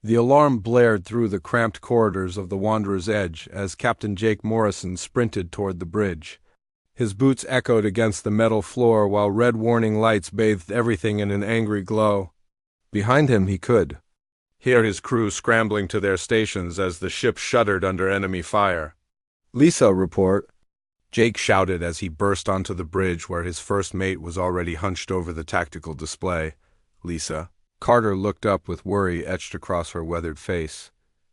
The alarm blared through the cramped corridors of the Wanderer's Edge as Captain Jake Morrison sprinted toward the bridge. His boots echoed against the metal floor while red warning lights bathed everything in an angry glow. Behind him he could hear his crew scrambling to their stations as the ship shuddered under enemy fire. "Lisa, report," Jake shouted as he burst onto the bridge where his first mate was already hunched over the tactical display. "Lisa." Carter looked up with worry etched across her weathered face.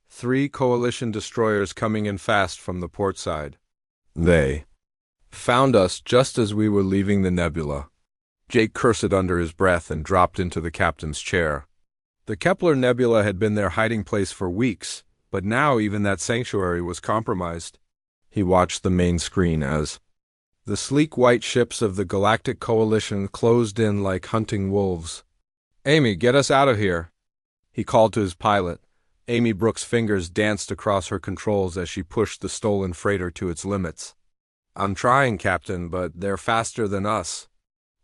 3 Coalition destroyers coming in fast from the port side. They found us just as we were leaving the nebula. Jake cursed under his breath and dropped into the captain's chair. The Kepler Nebula had been their hiding place for weeks, but now even that sanctuary was compromised. He watched the main screen as the sleek white ships of the Galactic Coalition closed in like hunting wolves. "Amy, get us out of here," he called to his pilot. Amy Brooks' fingers danced across her controls as she pushed the stolen freighter to its limits. "I'm trying, Captain, but they're faster than us.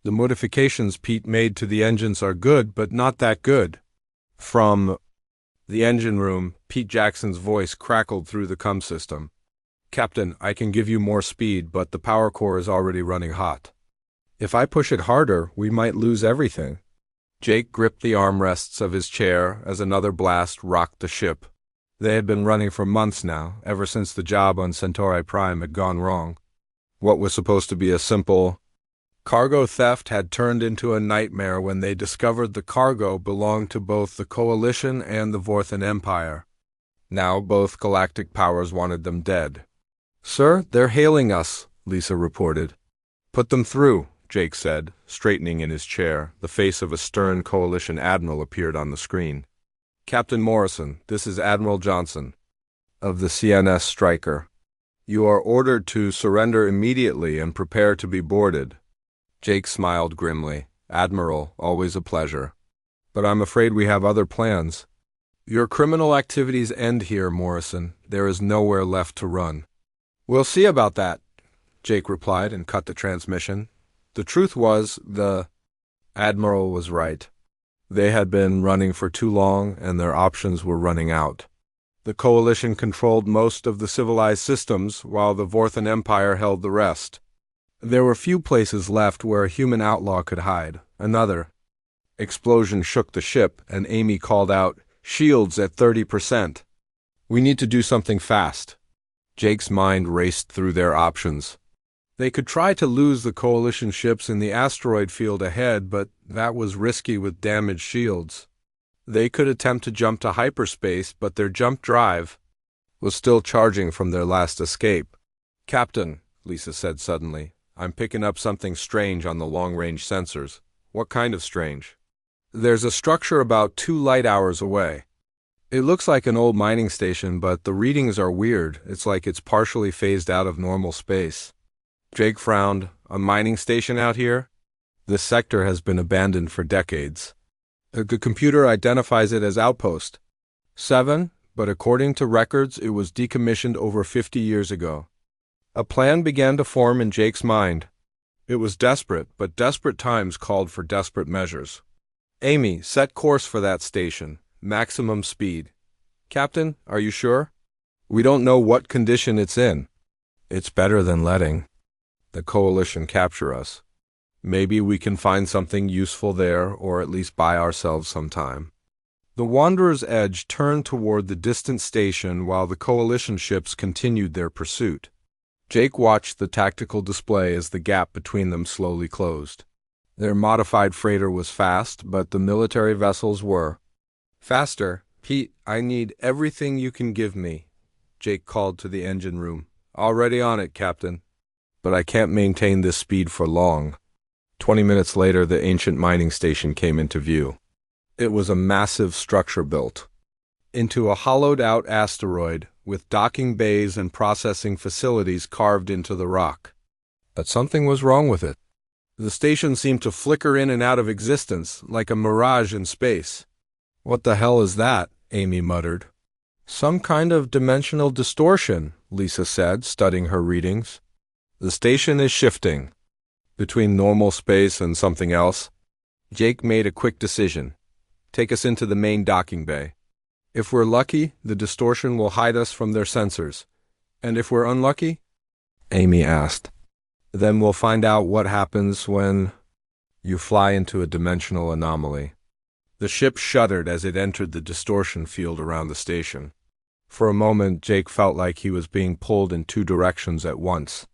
The modifications Pete made to the engines are good, but not that good." From the engine room, Pete Jackson's voice crackled through the comm system. "Captain, I can give you more speed, but the power core is already running hot. If I push it harder, we might lose everything." Jake gripped the armrests of his chair as another blast rocked the ship. They had been running for months now, ever since the job on Centauri Prime had gone wrong. What was supposed to be a simple cargo theft had turned into a nightmare when they discovered the cargo belonged to both the Coalition and the Vorthan Empire. Now both galactic powers wanted them dead. "Sir, they're hailing us," Lisa reported. "Put them through," Jake said, straightening in his chair. The face of a stern Coalition admiral appeared on the screen. "Captain Morrison, this is Admiral Johnson of the CNS Striker. You are ordered to surrender immediately and prepare to be boarded." Jake smiled grimly. "Admiral, always a pleasure. But I'm afraid we have other plans." "Your criminal activities end here, Morrison. There is nowhere left to run." "We'll see about that," Jake replied and cut the transmission. The truth was, the Admiral was right. They had been running for too long, and their options were running out. The Coalition controlled most of the civilized systems, while the Vorthan Empire held the rest. There were few places left where a human outlaw could hide. Another explosion shook the ship, and Amy called out, "Shields at 30%. We need to do something fast." Jake's mind raced through their options. They could try to lose the Coalition ships in the asteroid field ahead, but that was risky with damaged shields. They could attempt to jump to hyperspace, but their jump drive was still charging from their last escape. "Captain," Lisa said suddenly, "I'm picking up something strange on the long-range sensors." "What kind of strange?" "There's a structure about 2 light hours away. It looks like an old mining station, but the readings are weird. It's like it's partially phased out of normal space." Jake frowned. "A mining station out here? This sector has been abandoned for decades. The computer identifies it as Outpost 7, but according to records, it was decommissioned over 50 years ago." A plan began to form in Jake's mind. It was desperate, but desperate times called for desperate measures. "Amy, set course for that station. Maximum speed." "Captain, are you sure?" "We don't know what condition it's in. It's better than letting the Coalition capture us. Maybe we can find something useful there, or at least buy ourselves some time." The Wanderer's Edge turned toward the distant station while the Coalition ships continued their pursuit. Jake watched the tactical display as the gap between them slowly closed. Their modified freighter was fast, but the military vessels were faster. "Pete, I need everything you can give me," Jake called to the engine room. "Already on it, Captain. But I can't maintain this speed for long." 20 minutes later, the ancient mining station came into view. It was a massive structure built into a hollowed-out asteroid with docking bays and processing facilities carved into the rock. But something was wrong with it. The station seemed to flicker in and out of existence, like a mirage in space. "What the hell is that?" Amy muttered. "Some kind of dimensional distortion," Lisa said, studying her readings. "The station is shifting between normal space and something else." Jake made a quick decision. "Take us into the main docking bay." If we're lucky, the distortion will hide us from their sensors. And if we're unlucky? Amy asked. Then we'll find out what happens when you fly into a dimensional anomaly. The ship shuddered as it entered the distortion field around the station. For a moment, Jake felt like he was being pulled in two directions at once.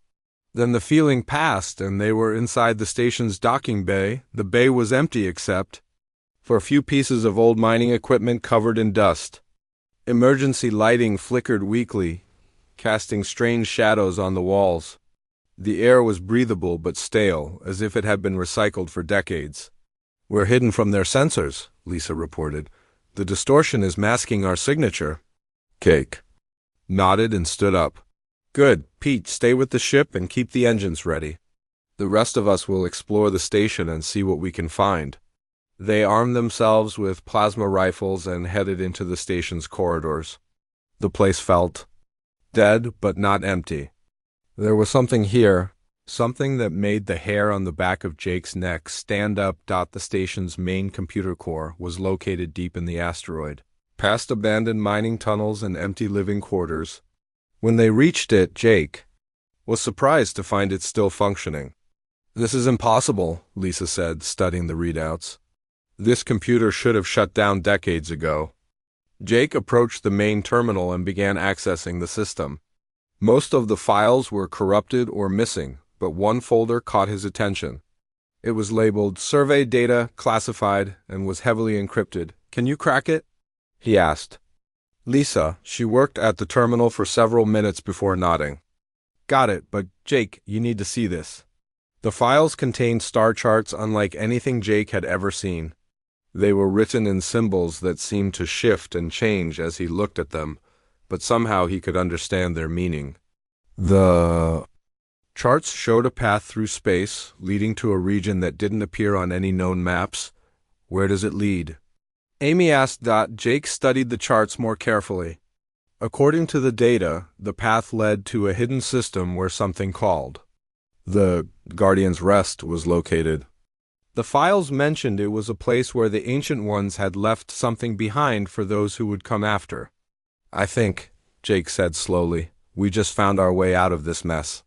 Then the feeling passed, and they were inside the station's docking bay. The bay was empty except for a few pieces of old mining equipment covered in dust. Emergency lighting flickered weakly, casting strange shadows on the walls. The air was breathable but stale, as if it had been recycled for decades. We're hidden from their sensors, Lisa reported. The distortion is masking our signature. Cake nodded and stood up. Good. Pete, stay with the ship and keep the engines ready. The rest of us will explore the station and see what we can find. They armed themselves with plasma rifles and headed into the station's corridors. The place felt dead but not empty. There was something here, something that made the hair on the back of Jake's neck stand up. The station's main computer core was located deep in the asteroid, past abandoned mining tunnels and empty living quarters. When they reached it, Jake was surprised to find it still functioning. This is impossible, Lisa said, studying the readouts. This computer should have shut down decades ago. Jake approached the main terminal and began accessing the system. Most of the files were corrupted or missing, but one folder caught his attention. It was labeled Survey Data Classified and was heavily encrypted. Can you crack it? He asked. Lisa, she worked at the terminal for several minutes before nodding. Got it, but Jake, you need to see this. The files contained star charts unlike anything Jake had ever seen. They were written in symbols that seemed to shift and change as he looked at them, but somehow he could understand their meaning. The charts showed a path through space, leading to a region that didn't appear on any known maps. Where does it lead? Amy asked. Jake studied the charts more carefully. According to the data, the path led to a hidden system where something called the Guardian's Rest was located. The files mentioned it was a place where the Ancient Ones had left something behind for those who would come after. I think, Jake said slowly, we just found our way out of this mess.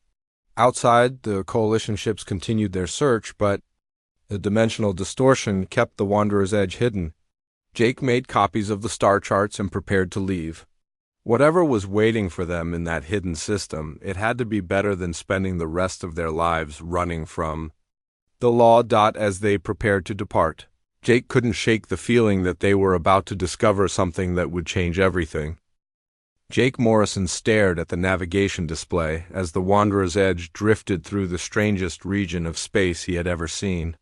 Outside, the Coalition ships continued their search, but the dimensional distortion kept the Wanderer's Edge hidden. Jake made copies of the star charts and prepared to leave. Whatever was waiting for them in that hidden system, it had to be better than spending the rest of their lives running from the law. As they prepared to depart, Jake couldn't shake the feeling that they were about to discover something that would change everything. Jake Morrison stared at the navigation display as the Wanderer's Edge drifted through the strangest region of space he had ever seen.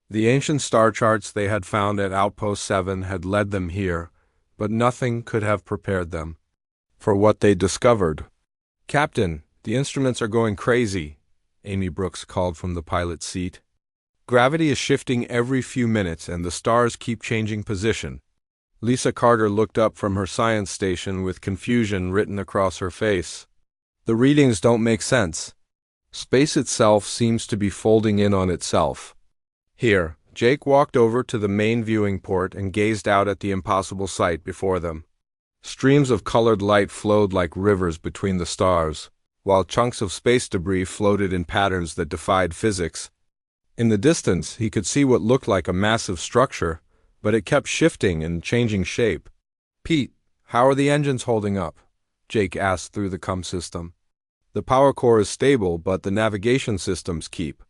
The ancient star charts they had found at Outpost 7 had led them here, but nothing could have prepared them for what they discovered. Captain, the instruments are going crazy, Amy Brooks called from the pilot's seat. Gravity is shifting every few minutes and the stars keep changing position. Lisa Carter looked up from her science station with confusion written across her face. The readings don't make sense. Space itself seems to be folding in on itself. Here, Jake walked over to the main viewing port and gazed out at the impossible sight before them. Streams of colored light flowed like rivers between the stars, while chunks of space debris floated in patterns that defied physics. In the distance, he could see what looked like a massive structure, but it kept shifting and changing shape. Pete, how are the engines holding up? Jake asked through the comm system. The power core is stable, but the navigation systems keep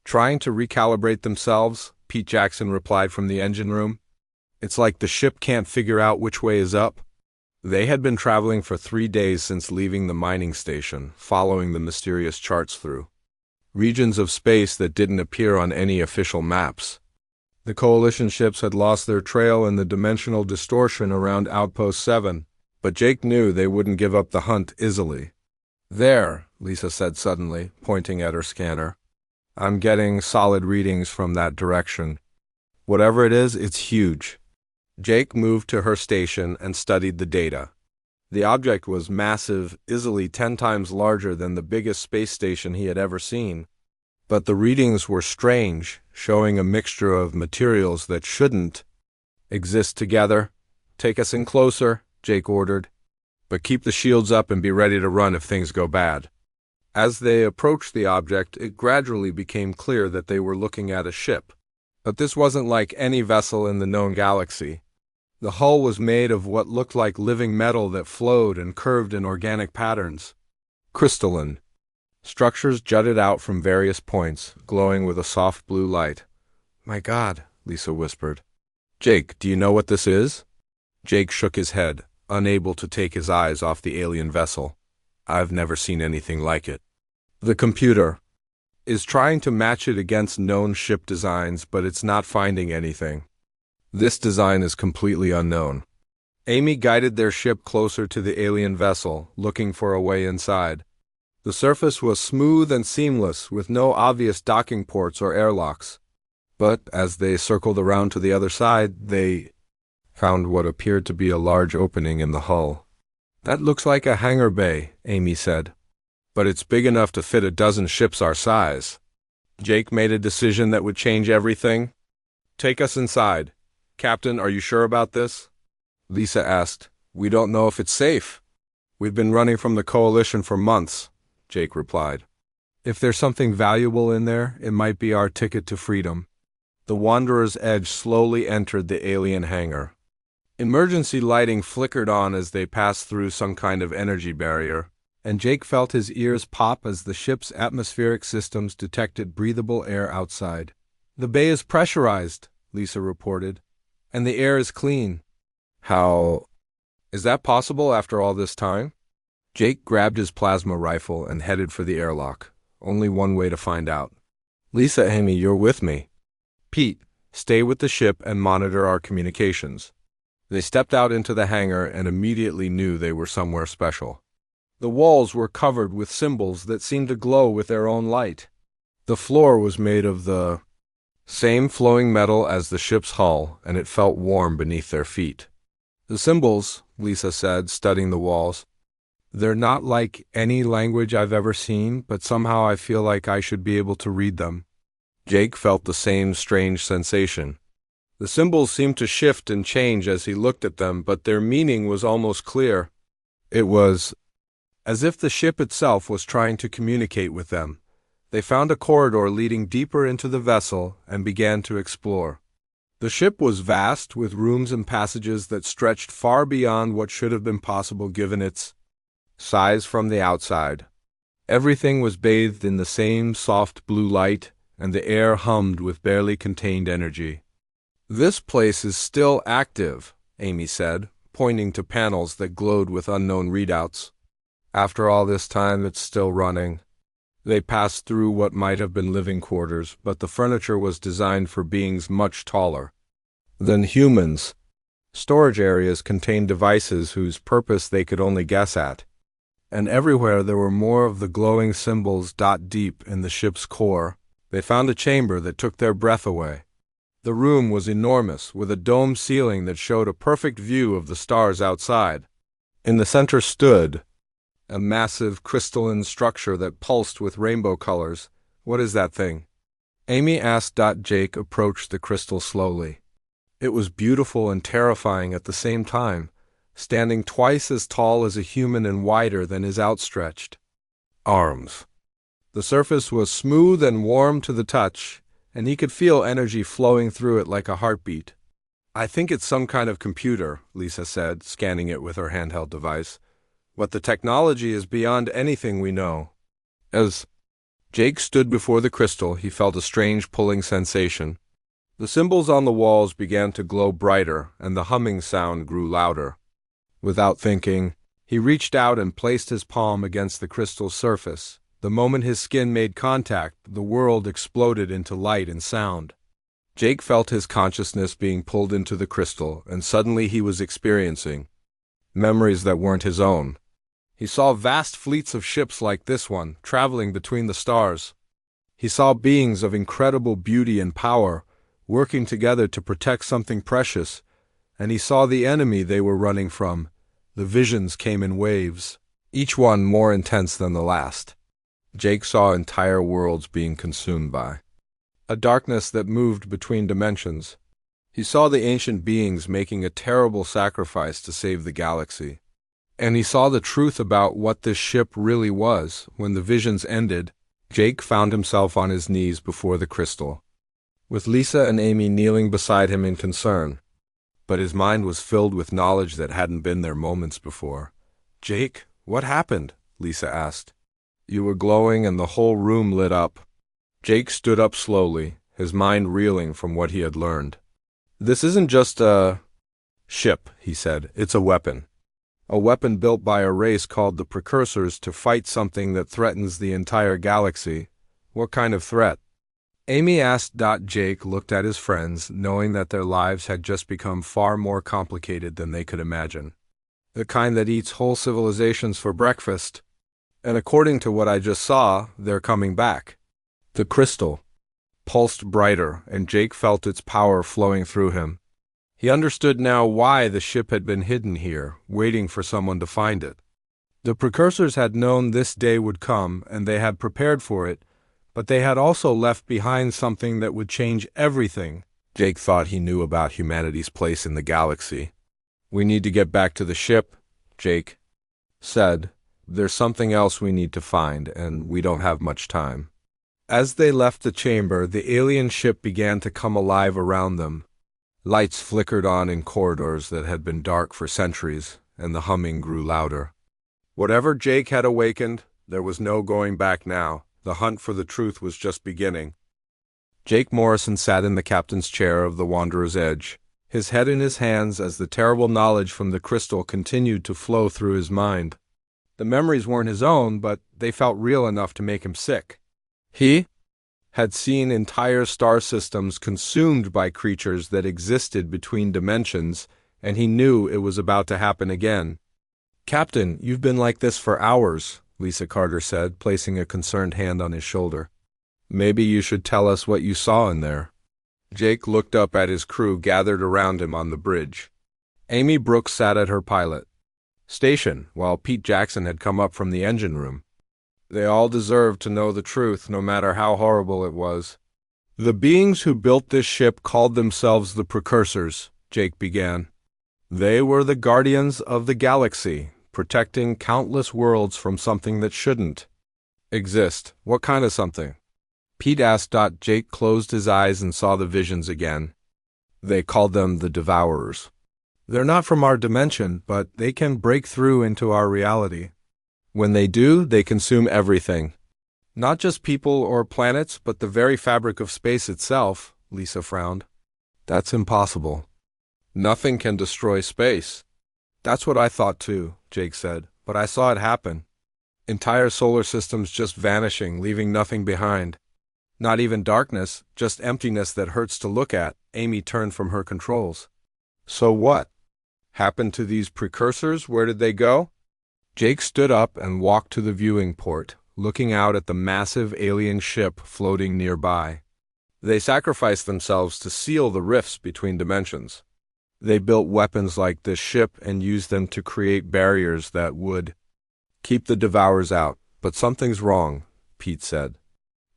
trying to recalibrate themselves, Pete Jackson replied from the engine room. It's like the ship can't figure out which way is up. They had been traveling for 3 days since leaving the mining station, following the mysterious charts through regions of space that didn't appear on any official maps. The Coalition ships had lost their trail in the dimensional distortion around Outpost 7, but Jake knew they wouldn't give up the hunt easily. There, Lisa said suddenly, pointing at her scanner. I'm getting solid readings from that direction. Whatever it is, it's huge. Jake moved to her station and studied the data. The object was massive, easily 10 times larger than the biggest space station he had ever seen. But the readings were strange, showing a mixture of materials that shouldn't exist together. Take us in closer, Jake ordered. But keep the shields up and be ready to run if things go bad. As they approached the object, it gradually became clear that they were looking at a ship. But this wasn't like any vessel in the known galaxy. The hull was made of what looked like living metal that flowed and curved in organic patterns. Crystalline. Structures jutted out from various points, glowing with a soft blue light. "My God," Lisa whispered. "Jake, do you know what this is?" Jake shook his head, unable to take his eyes off the alien vessel. "I've never seen anything like it." The computer is trying to match it against known ship designs, but it's not finding anything. This design is completely unknown. Amy guided their ship closer to the alien vessel, looking for a way inside. The surface was smooth and seamless, with no obvious docking ports or airlocks. But as they circled around to the other side, they found what appeared to be a large opening in the hull. "That looks like a hangar bay," Amy said. "But it's big enough to fit a dozen ships our size." Jake made a decision that would change everything. "Take us inside. Captain, are you sure about this?" Lisa asked. "We don't know if it's safe." "We've been running from the Coalition for months," Jake replied. "If there's something valuable in there, it might be our ticket to freedom." The Wanderer's Edge slowly entered the alien hangar. Emergency lighting flickered on as they passed through some kind of energy barrier, and Jake felt his ears pop as the ship's atmospheric systems detected breathable air outside. "The bay is pressurized," Lisa reported, "and the air is clean." "How is that possible after all this time?" Jake grabbed his plasma rifle and headed for the airlock. Only one way to find out. "Lisa, Amy, you're with me. Pete, stay with the ship and monitor our communications." They stepped out into the hangar and immediately knew they were somewhere special. The walls were covered with symbols that seemed to glow with their own light. The floor was made of the same flowing metal as the ship's hull, and it felt warm beneath their feet. "The symbols," Lisa said, studying the walls, "they're not like any language I've ever seen, but somehow I feel like I should be able to read them." Jake felt the same strange sensation. The symbols seemed to shift and change as he looked at them, but their meaning was almost clear. It was as if the ship itself was trying to communicate with them. They found a corridor leading deeper into the vessel and began to explore. The ship was vast, with rooms and passages that stretched far beyond what should have been possible given its size from the outside. Everything was bathed in the same soft blue light, and the air hummed with barely contained energy. "This place is still active," Amy said, pointing to panels that glowed with unknown readouts. "After all this time, it's still running." They passed through what might have been living quarters, but the furniture was designed for beings much taller than humans. Storage areas contained devices whose purpose they could only guess at. And everywhere there were more of the glowing symbols deep in the ship's core. They found a chamber that took their breath away. The room was enormous, with a domed ceiling that showed a perfect view of the stars outside. In the center stood a massive crystalline structure that pulsed with rainbow colors. "What is that thing?" Amy asked. Jake approached the crystal slowly. It was beautiful and terrifying at the same time, standing twice as tall as a human and wider than his outstretched arms. The surface was smooth and warm to the touch, and he could feel energy flowing through it like a heartbeat. "I think it's some kind of computer," Lisa said, scanning it with her handheld device. "But the technology is beyond anything we know." As Jake stood before the crystal, he felt a strange pulling sensation. The symbols on the walls began to glow brighter, and the humming sound grew louder. Without thinking, he reached out and placed his palm against the crystal's surface. The moment his skin made contact, the world exploded into light and sound. Jake felt his consciousness being pulled into the crystal, and suddenly he was experiencing memories that weren't his own. He saw vast fleets of ships like this one, traveling between the stars. He saw beings of incredible beauty and power, working together to protect something precious, and he saw the enemy they were running from. The visions came in waves, each one more intense than the last. Jake saw entire worlds being consumed by a darkness that moved between dimensions. He saw the ancient beings making a terrible sacrifice to save the galaxy. And he saw the truth about what this ship really was. When the visions ended, Jake found himself on his knees before the crystal, with Lisa and Amy kneeling beside him in concern. But his mind was filled with knowledge that hadn't been there moments before. "Jake, what happened?" Lisa asked. "You were glowing and the whole room lit up." Jake stood up slowly, his mind reeling from what he had learned. "This isn't just a ship," he said. "It's a weapon. A weapon built by a race called the Precursors to fight something that threatens the entire galaxy." "What kind of threat?" Amy asked. Jake looked at his friends, knowing that their lives had just become far more complicated than they could imagine. "The kind that eats whole civilizations for breakfast. And according to what I just saw, they're coming back." The crystal pulsed brighter, and Jake felt its power flowing through him. He understood now why the ship had been hidden here, waiting for someone to find it. The Precursors had known this day would come, and they had prepared for it, but they had also left behind something that would change everything. Jake thought he knew about humanity's place in the galaxy. "We need to get back to the ship," Jake said. "There's something else we need to find, and we don't have much time." As they left the chamber, the alien ship began to come alive around them. Lights flickered on in corridors that had been dark for centuries, and the humming grew louder. Whatever Jake had awakened, there was no going back now. The hunt for the truth was just beginning. Jake Morrison sat in the captain's chair of the Wanderer's Edge, his head in his hands as the terrible knowledge from the crystal continued to flow through his mind. The memories weren't his own, but they felt real enough to make him sick. He had seen entire star systems consumed by creatures that existed between dimensions, and he knew it was about to happen again. "Captain, you've been like this for hours," Lisa Carter said, placing a concerned hand on his shoulder. "Maybe you should tell us what you saw in there." Jake looked up at his crew gathered around him on the bridge. Amy Brooks sat at her pilot station, while Pete Jackson had come up from the engine room. They all deserved to know the truth, no matter how horrible it was. "The beings who built this ship called themselves the Precursors," Jake began. "They were the guardians of the galaxy, protecting countless worlds from something that shouldn't exist." "What kind of something?" Pete asked. Jake closed his eyes and saw the visions again. "They called them the Devourers. They're not from our dimension, but they can break through into our reality. When they do, they consume everything. Not just people or planets, but the very fabric of space itself." Lisa frowned. "That's impossible. Nothing can destroy space." "That's what I thought too," Jake said, "but I saw it happen. Entire solar systems just vanishing, leaving nothing behind. Not even darkness, just emptiness that hurts to look at." Amy turned from her controls. "So what happened to these Precursors? Where did they go?" Jake stood up and walked to the viewing port, looking out at the massive alien ship floating nearby. "They sacrificed themselves to seal the rifts between dimensions. They built weapons like this ship and used them to create barriers that would keep the Devourers out. But something's wrong," Pete said.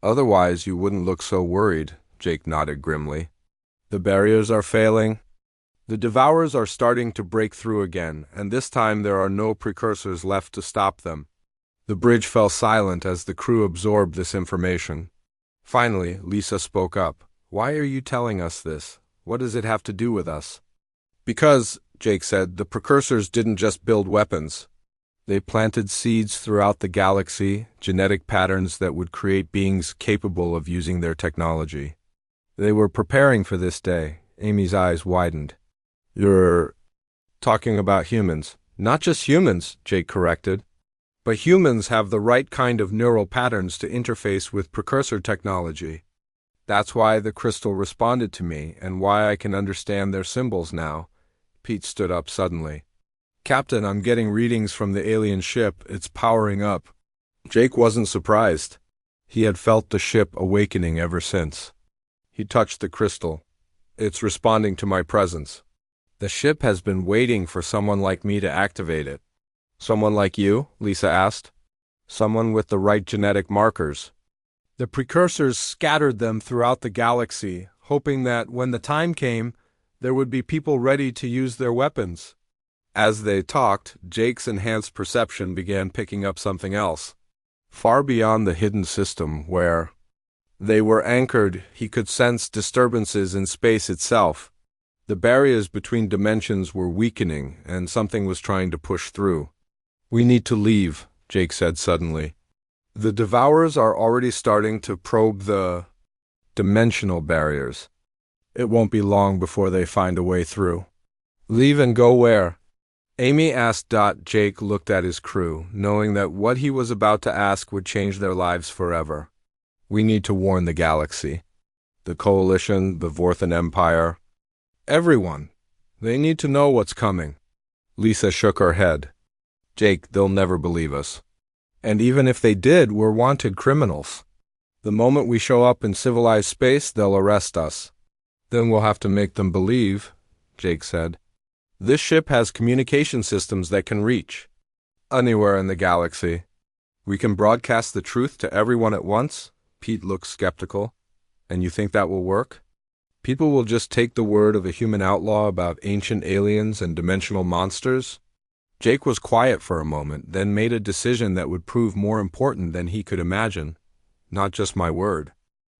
"Otherwise you wouldn't look so worried," Jake nodded grimly. "The barriers are failing. The Devourers are starting to break through again, and this time there are no Precursors left to stop them." The bridge fell silent as the crew absorbed this information. Finally, Lisa spoke up. "Why are you telling us this? What does it have to do with us?" "Because," Jake said, "the Precursors didn't just build weapons. They planted seeds throughout the galaxy, genetic patterns that would create beings capable of using their technology. They were preparing for this day." Amy's eyes widened. "You're talking about humans." "Not just humans," Jake corrected. "But humans have the right kind of neural patterns to interface with Precursor technology. That's why the crystal responded to me, and why I can understand their symbols now." Pete stood up suddenly. "Captain, I'm getting readings from the alien ship. It's powering up." Jake wasn't surprised. He had felt the ship awakening ever since. He touched the crystal. "It's responding to my presence. The ship has been waiting for someone like me to activate it." "Someone like you?" Lisa asked. "Someone with the right genetic markers." "The Precursors scattered them throughout the galaxy, hoping that when the time came, There would be people ready to use their weapons. As they talked, Jake's enhanced perception began picking up something else. Far beyond the hidden system where they were anchored, he could sense disturbances in space itself. The barriers between dimensions were weakening, and something was trying to push through. "We need to leave," Jake said suddenly. "The Devourers are already starting to probe the dimensional barriers. It won't be long before they find a way through." "Leave and go where?" Amy asked. Jake looked at his crew, knowing that what he was about to ask would change their lives forever. "We need to warn the galaxy. The Coalition, the Vorthan Empire. Everyone. They need to know what's coming." Lisa shook her head. "Jake, they'll never believe us. And even if they did, we're wanted criminals. The moment we show up in civilized space, they'll arrest us." "Then we'll have to make them believe," Jake said. "This ship has communication systems that can reach anywhere in the galaxy. We can broadcast the truth to everyone at once." Pete looked skeptical. "And you think that will work? People will just take the word of a human outlaw about ancient aliens and dimensional monsters?" Jake was quiet for a moment, then made a decision that would prove more important than he could imagine. "Not just my word.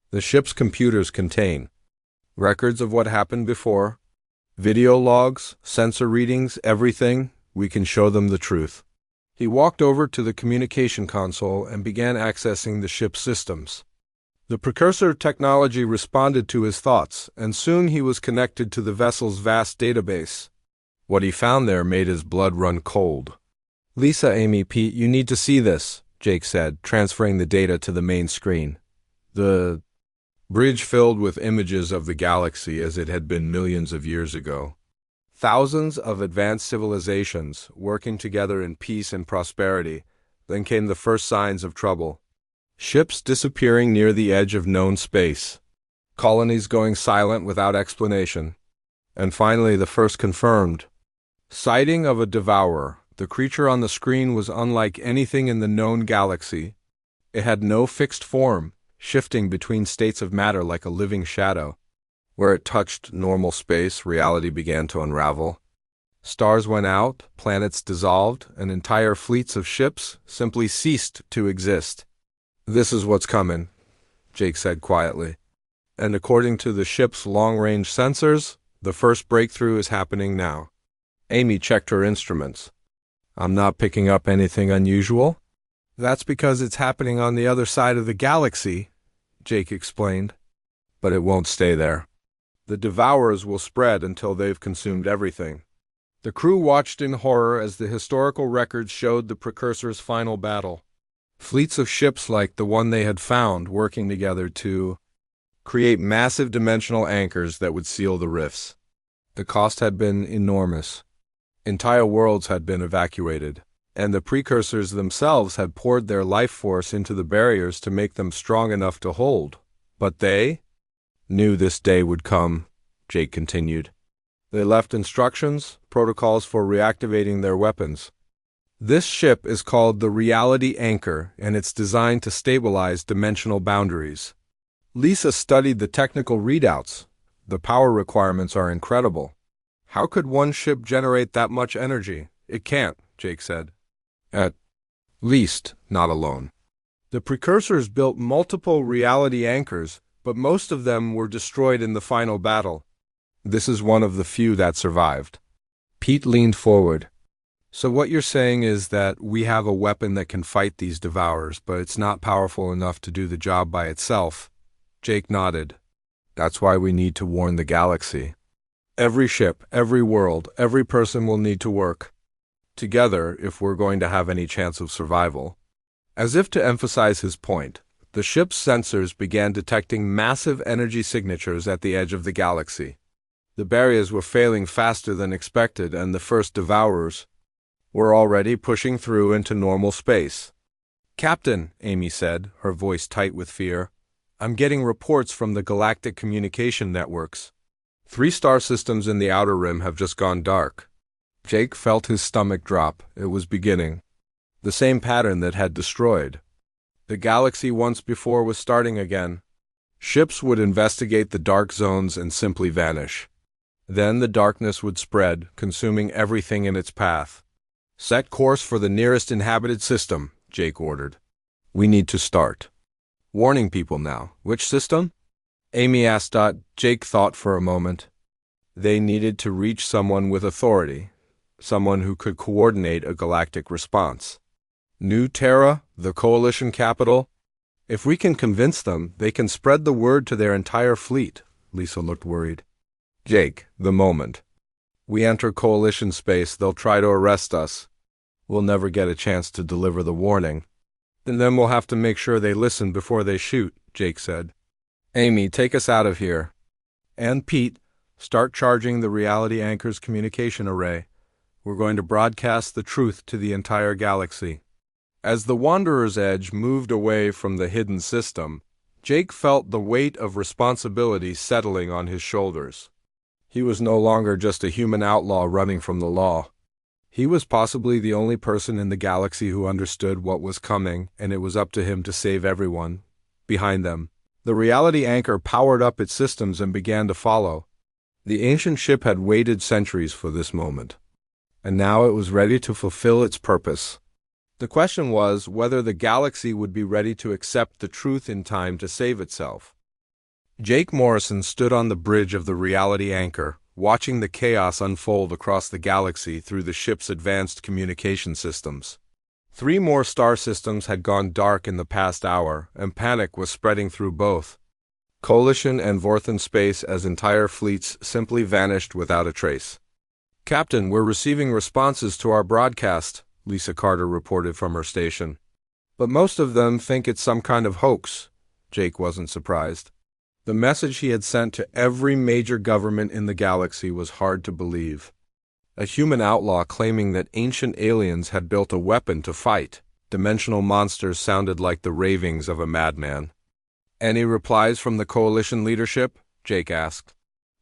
The ship's computers contain records of what happened before. Video logs, sensor readings, everything. We can show them the truth." He walked over to the communication console and began accessing the ship's systems. The precursor technology responded to his thoughts, and soon he was connected to the vessel's vast database. What he found there made his blood run cold. "Lisa, Amy, Pete, you need to see this," Jake said, transferring the data to the main screen. The bridge filled with images of the galaxy as it had been millions of years ago. Thousands of advanced civilizations working together in peace and prosperity. Then came the first signs of trouble. Ships disappearing near the edge of known space. Colonies going silent without explanation. And finally, the first confirmed sighting of a devourer. The creature on the screen was unlike anything in the known galaxy. It had no fixed form, shifting between states of matter like a living shadow. Where it touched normal space, reality began to unravel. Stars went out, planets dissolved, and entire fleets of ships simply ceased to exist. "This is what's coming," Jake said quietly. "And according to the ship's long-range sensors, the first breakthrough is happening now." Amy checked her instruments. "I'm not picking up anything unusual." "That's because it's happening on the other side of the galaxy," Jake explained. "But it won't stay there. The Devourers will spread until they've consumed everything." The crew watched in horror as the historical records showed the Precursor's final battle. Fleets of ships like the one they had found working together to create massive dimensional anchors that would seal the rifts. The cost had been enormous. Entire worlds had been evacuated, and the Precursors themselves had poured their life force into the barriers to make them strong enough to hold. But they knew this day would come, Jake continued. They left instructions, protocols for reactivating their weapons. This ship is called the Reality Anchor, and it's designed to stabilize dimensional boundaries. Lisa studied the technical readouts. The power requirements are incredible. How could one ship generate that much energy? It can't, Jake said. At least, not alone. The Precursors built multiple reality anchors, but most of them were destroyed in the final battle. This is one of the few that survived. Pete leaned forward. "So what you're saying is that we have a weapon that can fight these Devourers, but it's not powerful enough to do the job by itself?" Jake nodded. "That's why we need to warn the galaxy. Every ship, every world, every person will need to work together if we're going to have any chance of survival." As if to emphasize his point, the ship's sensors began detecting massive energy signatures at the edge of the galaxy. The barriers were failing faster than expected, and the first Devourers were already pushing through into normal space. "Captain," Amy said, her voice tight with fear, "I'm getting reports from the galactic communication networks. 3 star systems in the outer rim have just gone dark." Jake felt his stomach drop. It was beginning. The same pattern that had destroyed the galaxy once before was starting again. Ships would investigate the dark zones and simply vanish. Then the darkness would spread, consuming everything in its path. "Set course for the nearest inhabited system," Jake ordered. "We need to start." "Warning people now. Which system?" Amy asked. Jake thought for a moment. They needed to reach someone with authority, someone who could coordinate a galactic response. New Terra, the Coalition capital? If we can convince them, they can spread the word to their entire fleet. Lisa looked worried. "Jake, the moment we enter Coalition space, they'll try to arrest us. We'll never get a chance to deliver the warning. And then we'll have to make sure they listen before they shoot," Jake said. "Amy, take us out of here. And Pete, start charging the Reality Anchor's communication array. We're going to broadcast the truth to the entire galaxy." As the Wanderer's Edge moved away from the hidden system, Jake felt the weight of responsibility settling on his shoulders. He was no longer just a human outlaw running from the law. He was possibly the only person in the galaxy who understood what was coming, and it was up to him to save everyone behind them. The Reality Anchor powered up its systems and began to follow. The ancient ship had waited centuries for this moment, and now it was ready to fulfill its purpose. The question was whether the galaxy would be ready to accept the truth in time to save itself. Jake Morrison stood on the bridge of the Reality Anchor, watching the chaos unfold across the galaxy through the ship's advanced communication systems. 3 more star systems had gone dark in the past hour, and panic was spreading through both Coalition and Vorthan space as entire fleets simply vanished without a trace. "Captain, we're receiving responses to our broadcast," Lisa Carter reported from her station. "But most of them think it's some kind of hoax." Jake wasn't surprised. The message he had sent to every major government in the galaxy was hard to believe. A human outlaw claiming that ancient aliens had built a weapon to fight dimensional monsters sounded like the ravings of a madman. "Any replies from the Coalition leadership?" Jake asked.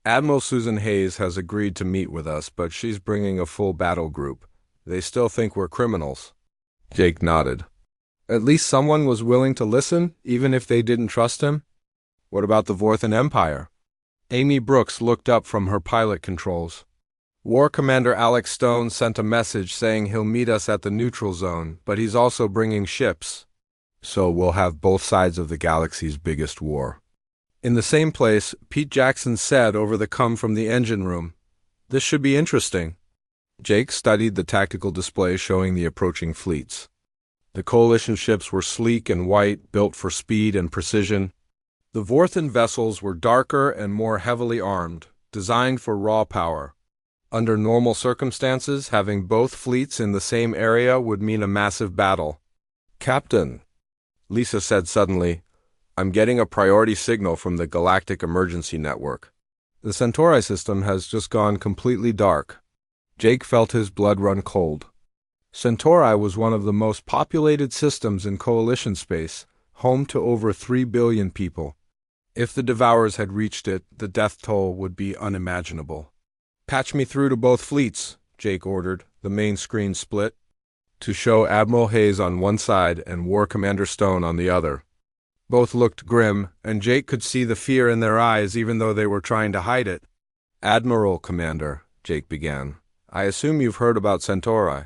"Admiral Susan Hayes has agreed to meet with us, but she's bringing a full battle group. They still think we're criminals." Jake nodded. At least someone was willing to listen, even if they didn't trust him. "What about the Vorthan Empire?" Amy Brooks looked up from her pilot controls. "War Commander Alex Stone sent a message saying he'll meet us at the neutral zone, but he's also bringing ships. So we'll have both sides of the galaxy's biggest war." In the same place, Pete Jackson said over the come from the engine room, "This should be interesting." Jake studied the tactical display showing the approaching fleets. The Coalition ships were sleek and white, built for speed and precision. The Vorthan vessels were darker and more heavily armed, designed for raw power. Under normal circumstances, having both fleets in the same area would mean a massive battle. "Captain," Lisa said suddenly, "I'm getting a priority signal from the Galactic Emergency Network. The Centauri system has just gone completely dark." Jake felt his blood run cold. Centauri was one of the most populated systems in Coalition space, home to over 3 billion people. If the Devourers had reached it, the death toll would be unimaginable. "Patch me through to both fleets," Jake ordered. The main screen split to show Admiral Hayes on one side and War Commander Stone on the other. Both looked grim, and Jake could see the fear in their eyes even though they were trying to hide it. "Admiral Commander," Jake began, "I assume you've heard about Centauri."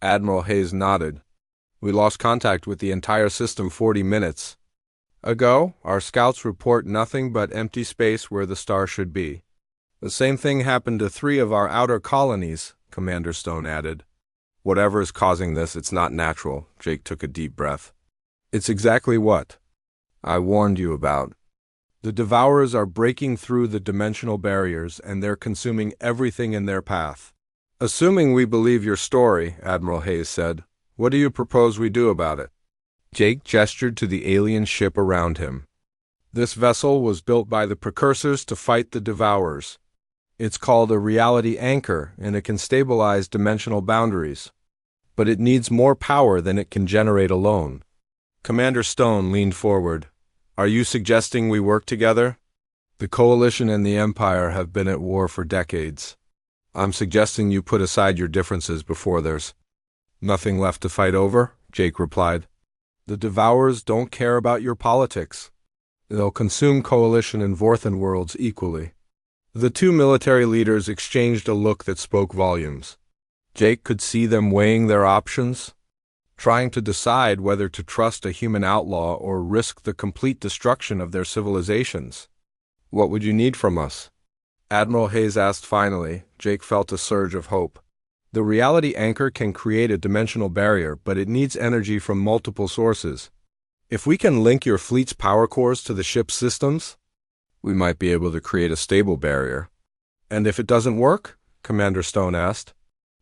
Admiral Hayes nodded. "We lost contact with the entire system 40 minutes ago. Our scouts report nothing but empty space where the star should be." "The same thing happened to 3 of our outer colonies," Commander Stone added. "Whatever is causing this, it's not natural." Jake took a deep breath. "It's exactly what I warned you about. The Devourers are breaking through the dimensional barriers, and they're consuming everything in their path." "Assuming we believe your story," Admiral Hayes said, "what do you propose we do about it?" Jake gestured to the alien ship around him. This vessel was built by the Precursors to fight the Devourers. It's called a Reality Anchor, and it can stabilize dimensional boundaries. But it needs more power than it can generate alone. Commander Stone leaned forward. "Are you suggesting we work together? The Coalition and the Empire have been at war for decades. I'm suggesting you put aside your differences before there's nothing left to fight over," Jake replied. "The Devourers don't care about your politics. They'll consume Coalition and Vorthan worlds equally. The two military leaders exchanged a look that spoke volumes. Jake could see them weighing their options, trying to decide whether to trust a human outlaw or risk the complete destruction of their civilizations. "What would you need from us?" Admiral Hayes asked finally. Jake felt a surge of hope. "The reality anchor can create a dimensional barrier, but it needs energy from multiple sources. If we can link your fleet's power cores to the ship's systems, we might be able to create a stable barrier." "And if it doesn't work?" Commander Stone asked.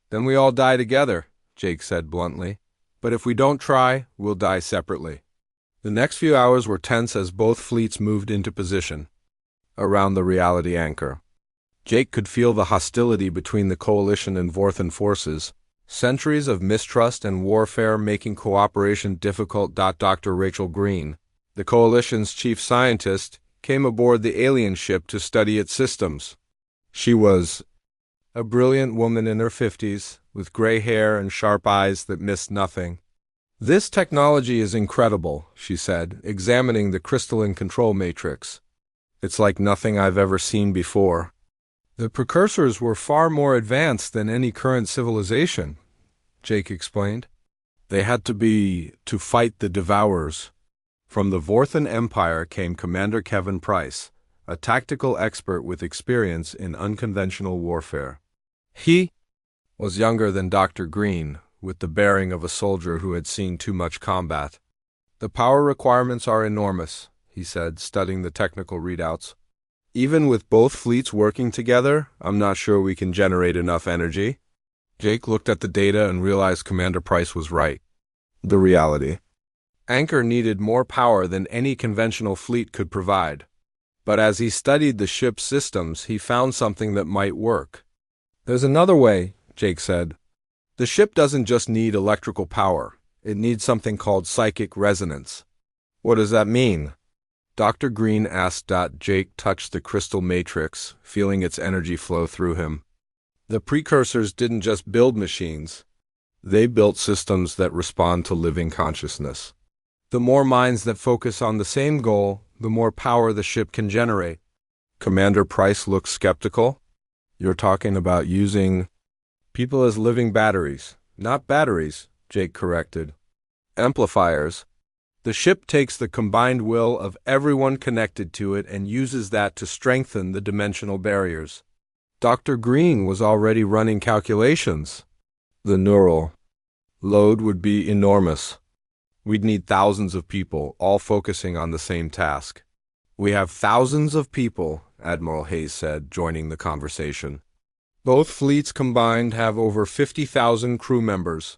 "Then we all die together," Jake said bluntly. "But if we don't try, we'll die separately." The next few hours were tense as both fleets moved into position around the reality anchor. Jake could feel the hostility between the Coalition and Vorthan forces, centuries of mistrust and warfare making cooperation difficult. Dr. Rachel Green, the Coalition's chief scientist, came aboard the alien ship to study its systems. She was a brilliant woman in her 50s, with gray hair and sharp eyes that missed nothing. "This technology is incredible," she said, examining the crystalline control matrix. "It's like nothing I've ever seen before." "The precursors were far more advanced than any current civilization," Jake explained. "They had to be to fight the Devourers." From the Vorthan Empire came Commander Kevin Price, a tactical expert with experience in unconventional warfare. He was younger than Dr. Green, with the bearing of a soldier who had seen too much combat. "The power requirements are enormous," he said, studying the technical readouts. "Even with both fleets working together, I'm not sure we can generate enough energy." Jake looked at the data and realized Commander Price was right. The reality anchor needed more power than any conventional fleet could provide. But as he studied the ship's systems, he found something that might work. "There's another way," Jake said. "The ship doesn't just need electrical power. It needs something called psychic resonance." "What does that mean?" Dr. Green asked. Jake touched the crystal matrix, feeling its energy flow through him. "The precursors didn't just build machines. They built systems that respond to living consciousness. The more minds that focus on the same goal, the more power the ship can generate." Commander Price looked skeptical. "You're talking about using people as living batteries." "Not batteries," Jake corrected. "Amplifiers. The ship takes the combined will of everyone connected to it and uses that to strengthen the dimensional barriers." Dr. Green was already running calculations. "The neural load would be enormous. We'd need thousands of people, all focusing on the same task." "We have thousands of people," Admiral Hayes said, joining the conversation. "Both fleets combined have over 50,000 crew members."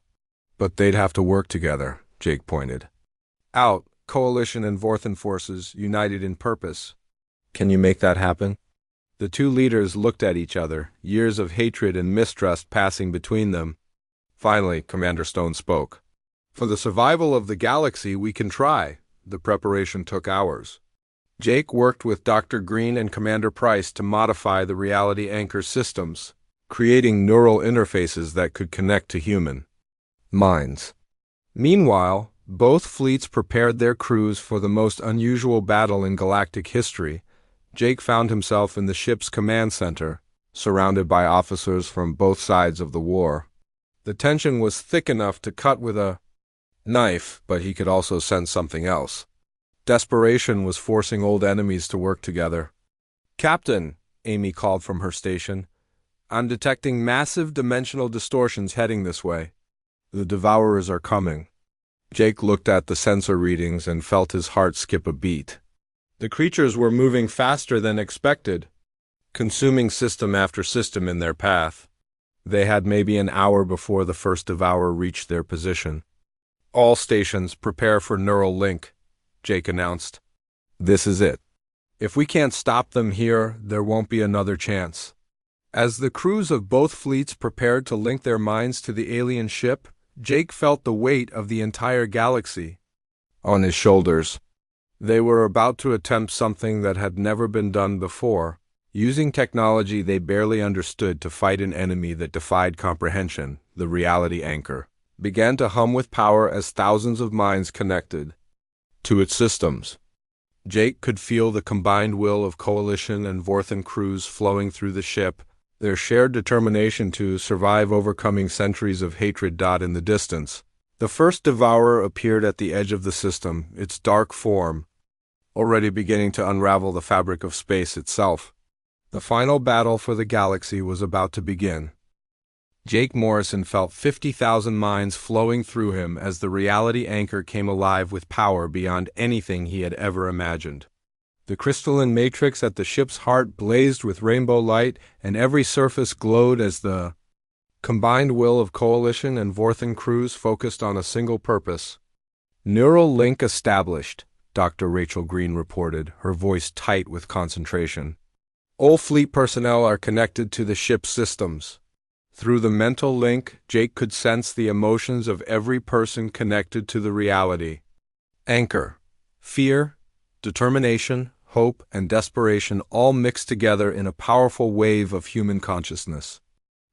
"But they'd have to work together," Jake pointed out. "Coalition and Vorthan forces, united in purpose." "Can you make that happen?" The two leaders looked at each other, years of hatred and mistrust passing between them. Finally, Commander Stone spoke. "For the survival of the galaxy, we can try." The preparation took hours. Jake worked with Dr. Green and Commander Price to modify the reality anchor systems, creating neural interfaces that could connect to human minds. Meanwhile, both fleets prepared their crews for the most unusual battle in galactic history. Jake found himself in the ship's command center, surrounded by officers from both sides of the war. The tension was thick enough to cut with a knife, but he could also sense something else. Desperation was forcing old enemies to work together. "Captain," Amy called from her station, "I'm detecting massive dimensional distortions heading this way. The Devourers are coming." Jake looked at the sensor readings and felt his heart skip a beat. The creatures were moving faster than expected, consuming system after system in their path. They had maybe an hour before the first Devourer reached their position. "All stations prepare for neural link," Jake announced. "This is it. If we can't stop them here, there won't be another chance." As the crews of both fleets prepared to link their minds to the alien ship, Jake felt the weight of the entire galaxy on his shoulders. They were about to attempt something that had never been done before, using technology they barely understood to fight an enemy that defied comprehension. The reality anchor began to hum with power as thousands of minds connected to its systems. Jake could feel the combined will of Coalition and Vorthan crews flowing through the ship, their shared determination to survive overcoming centuries of hatred. In the distance, the first Devourer appeared at the edge of the system, its dark form already beginning to unravel the fabric of space itself. The final battle for the galaxy was about to begin. Jake Morrison felt 50,000 minds flowing through him as the reality anchor came alive with power beyond anything he had ever imagined. The crystalline matrix at the ship's heart blazed with rainbow light, and every surface glowed as the combined will of Coalition and Vorthan crews focused on a single purpose. Neural link established, Dr. Rachel Green reported, her voice tight with concentration. All fleet personnel are connected to the ship's systems. Through the mental link, Jake could sense the emotions of every person connected to the reality anchor. Fear, determination, hope, and desperation all mixed together in a powerful wave of human consciousness.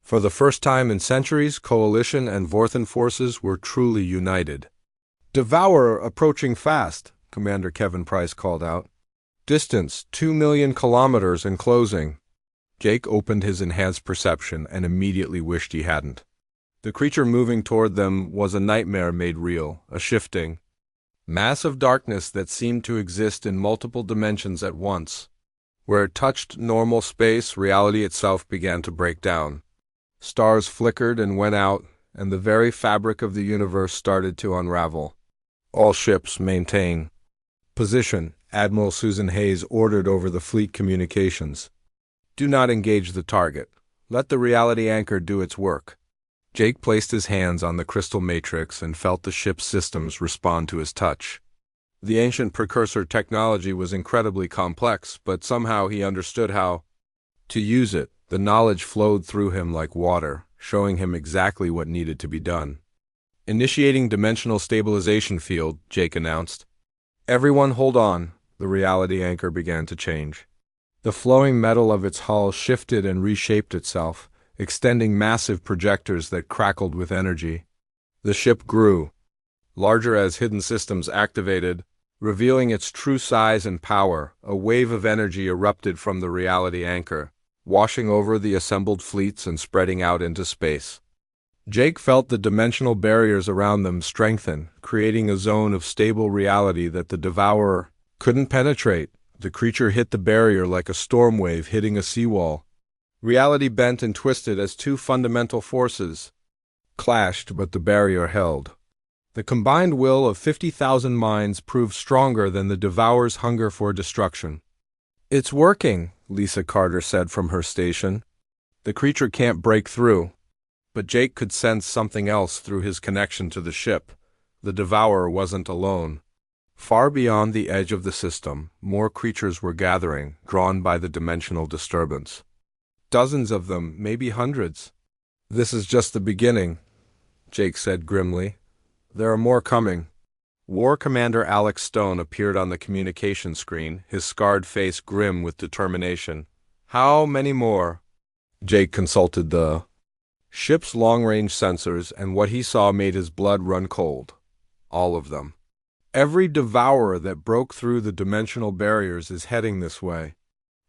For the first time in centuries, Coalition and Vorthan forces were truly united. "Devourer approaching fast," Commander Kevin Price called out. "Distance, 2 million kilometers and closing." Jake opened his enhanced perception and immediately wished he hadn't. The creature moving toward them was a nightmare made real, a shifting mass of darkness that seemed to exist in multiple dimensions at once. Where it touched normal space, reality itself began to break down. Stars flickered and went out, and the very fabric of the universe started to unravel. "All ships maintain position," Admiral Susan Hayes ordered over the fleet communications. "Do not engage the target. Let the reality anchor do its work." Jake placed his hands on the crystal matrix and felt the ship's systems respond to his touch. The ancient precursor technology was incredibly complex, but somehow he understood how to use it. The knowledge flowed through him like water, showing him exactly what needed to be done. "Initiating dimensional stabilization field," Jake announced. "Everyone hold on." The reality anchor began to change. The flowing metal of its hull shifted and reshaped itself, extending massive projectors that crackled with energy. The ship grew, larger as hidden systems activated, revealing its true size and power. A wave of energy erupted from the reality anchor, washing over the assembled fleets and spreading out into space. Jake felt the dimensional barriers around them strengthen, creating a zone of stable reality that the Devourer couldn't penetrate. The creature hit the barrier like a storm wave hitting a seawall. Reality bent and twisted as two fundamental forces clashed, but the barrier held. The combined will of 50,000 minds proved stronger than the Devourer's hunger for destruction. "It's working," Lisa Carter said from her station. "The creature can't break through." But Jake could sense something else through his connection to the ship. The Devourer wasn't alone. Far beyond the edge of the system, more creatures were gathering, drawn by the dimensional disturbance. Dozens of them, maybe hundreds. "This is just the beginning," Jake said grimly. "There are more coming." War Commander Alex Stone appeared on the communication screen, his scarred face grim with determination. "How many more?" Jake consulted the ship's long-range sensors, and what he saw made his blood run cold. All of them. Every Devourer that broke through the dimensional barriers is heading this way.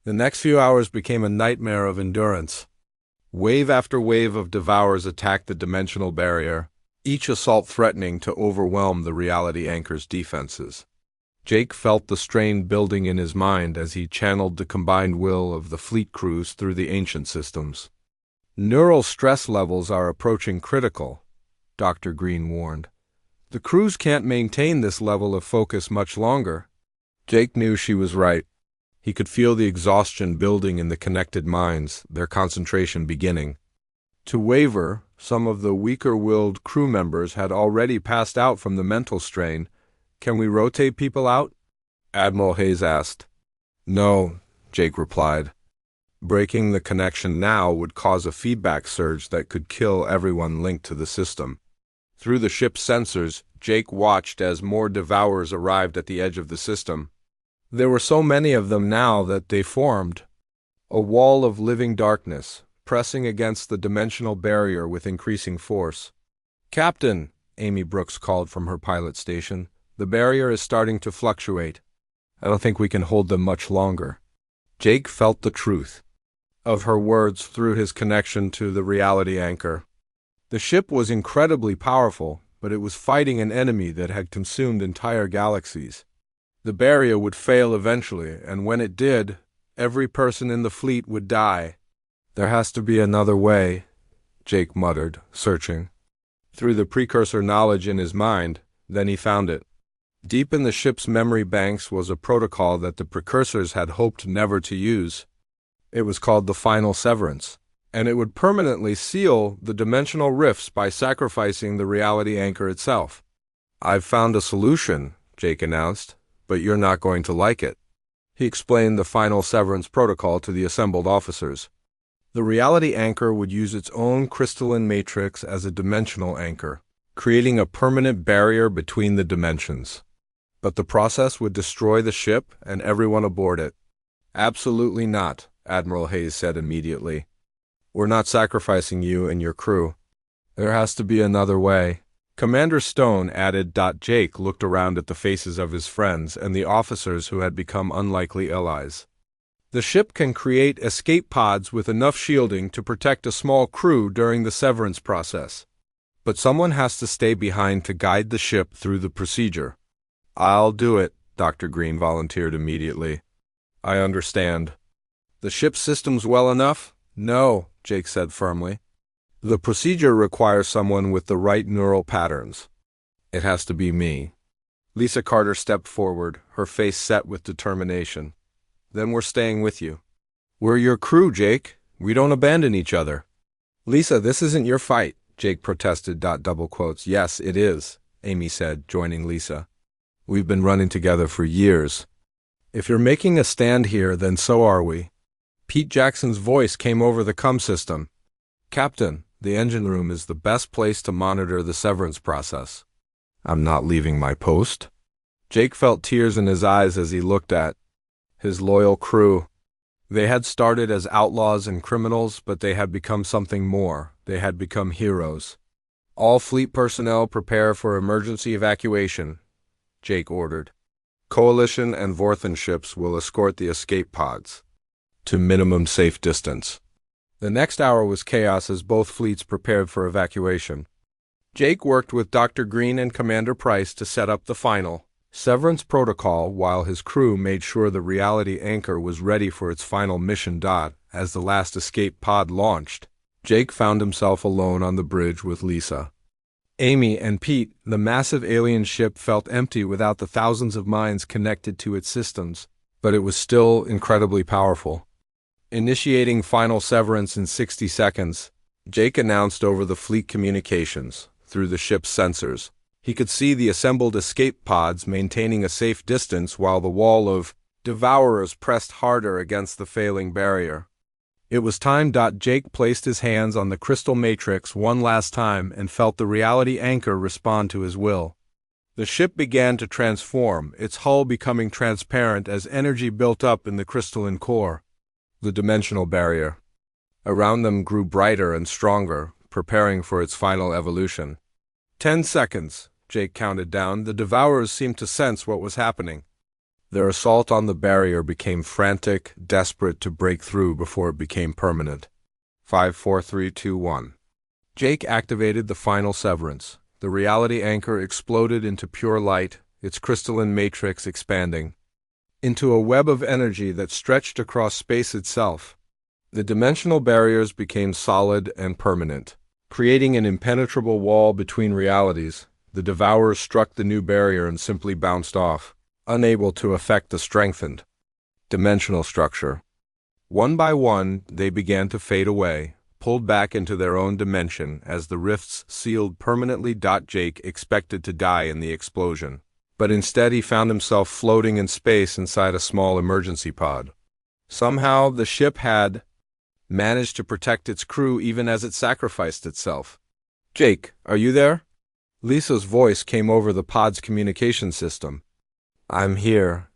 The next few hours became a nightmare of endurance. Wave after wave of Devourers attacked the dimensional barrier, each assault threatening to overwhelm the reality anchor's defenses. Jake felt the strain building in his mind as he channeled the combined will of the fleet crews through the ancient systems. "Neural stress levels are approaching critical," Dr. Green warned. "The crews can't maintain this level of focus much longer." Jake knew she was right. He could feel the exhaustion building in the connected minds, their concentration beginning to waver. Some of the weaker-willed crew members had already passed out from the mental strain. "Can we rotate people out?" Admiral Hayes asked. "No," Jake replied. Breaking the connection now would cause a feedback surge that could kill everyone linked to the system. Through the ship's sensors, Jake watched as more Devourers arrived at the edge of the system. There were so many of them now that they formed a wall of living darkness, pressing against the dimensional barrier with increasing force. "Captain," Amy Brooks called from her pilot station, "the barrier is starting to fluctuate." I don't think we can hold them much longer. Jake felt the truth of her words through his connection to the reality anchor. The ship was incredibly powerful, but it was fighting an enemy that had consumed entire galaxies. The barrier would fail eventually, and when it did, every person in the fleet would die. There has to be another way, Jake muttered, searching through the precursor knowledge in his mind. Then he found it. Deep in the ship's memory banks was a protocol that the precursors had hoped never to use. It was called the Final Severance, and it would permanently seal the dimensional rifts by sacrificing the reality anchor itself. "I've found a solution," Jake announced, "but you're not going to like it." He explained the Final Severance protocol to the assembled officers. The reality anchor would use its own crystalline matrix as a dimensional anchor, creating a permanent barrier between the dimensions. But the process would destroy the ship and everyone aboard it. "Absolutely not," Admiral Hayes said immediately. "We're not sacrificing you and your crew. There has to be another way." Commander Stone added. Jake looked around at the faces of his friends and the officers who had become unlikely allies. "The ship can create escape pods with enough shielding to protect a small crew during the severance process. But someone has to stay behind to guide the ship through the procedure." "I'll do it," Dr. Green volunteered immediately. "I understand." "The ship's systems well enough?" "No," Jake said firmly. "The procedure requires someone with the right neural patterns. It has to be me." Lisa Carter stepped forward, her face set with determination. "Then we're staying with you." "We're your crew, Jake. We don't abandon each other." "Lisa, this isn't your fight," Jake protested. "Yes, it is," Amy said, joining Lisa. "We've been running together for years. If you're making a stand here, then so are we." Pete Jackson's voice came over the comm system. "Captain, the engine room is the best place to monitor the severance process." "I'm not leaving my post." Jake felt tears in his eyes as he looked at his loyal crew. They had started as outlaws and criminals, but they had become something more. They had become heroes. "All fleet personnel prepare for emergency evacuation," Jake ordered. "Coalition and Vorthan ships will escort the escape pods to minimum safe distance." The next hour was chaos as both fleets prepared for evacuation. Jake worked with Dr. Green and Commander Price to set up the final severance protocol while his crew made sure the reality anchor was ready for its final mission. As the last escape pod launched, Jake found himself alone on the bridge with Lisa. Amy and Pete, the massive alien ship felt empty without the thousands of minds connected to its systems, but it was still incredibly powerful. Initiating final severance in 60 seconds, Jake announced over the fleet communications, through the ship's sensors. He could see the assembled escape pods maintaining a safe distance while the wall of devourers pressed harder against the failing barrier. It was time. Jake placed his hands on the crystal matrix one last time and felt the reality anchor respond to his will. The ship began to transform, its hull becoming transparent as energy built up in the crystalline core. The dimensional barrier around them grew brighter and stronger, preparing for its final evolution. 10 seconds, Jake counted down. The devourers seemed to sense what was happening. Their assault on the barrier became frantic, desperate to break through before it became permanent. 5, 4, 3, 2, 1. Jake activated the final severance. The reality anchor exploded into pure light, its crystalline matrix expanding into a web of energy that stretched across space itself. The dimensional barriers became solid and permanent, creating an impenetrable wall between realities. The devourers struck the new barrier and simply bounced off, unable to affect the strengthened dimensional structure. One by one, they began to fade away, pulled back into their own dimension as the rifts sealed permanently. Jake expected to die in the explosion, but instead he found himself floating in space inside a small emergency pod. Somehow, the ship had managed to protect its crew even as it sacrificed itself. "Jake, are you there?" Lisa's voice came over the pod's communication system. "I'm here,"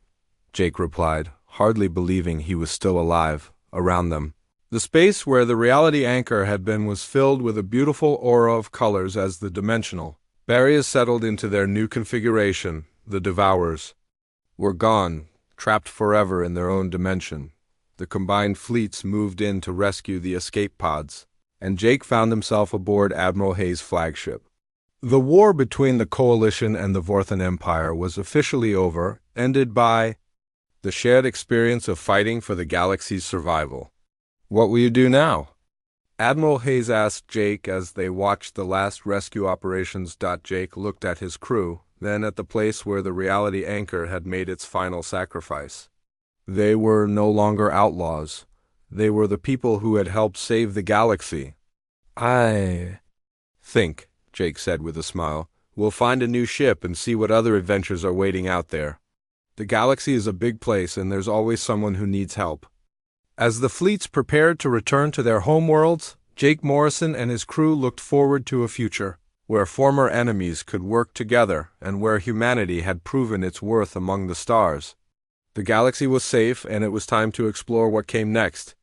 Jake replied, hardly believing he was still alive. Around them, the space where the reality anchor had been was filled with a beautiful aura of colors as the dimensional barriers settled into their new configuration. The devourers were gone, trapped forever in their own dimension. The combined fleets moved in to rescue the escape pods, and Jake found himself aboard Admiral Hayes' flagship. The war between the Coalition and the Vorthan Empire was officially over, ended by the shared experience of fighting for the galaxy's survival. "What will you do now?" Admiral Hayes asked Jake as they watched the last rescue operations. Jake looked at his crew, then at the place where the reality anchor had made its final sacrifice. They were no longer outlaws. They were the people who had helped save the galaxy. "I think," Jake said with a smile, "we'll find a new ship and see what other adventures are waiting out there. The galaxy is a big place, and there's always someone who needs help." As the fleets prepared to return to their homeworlds, Jake Morrison and his crew looked forward to a future where former enemies could work together and where humanity had proven its worth among the stars. The galaxy was safe, and it was time to explore what came next.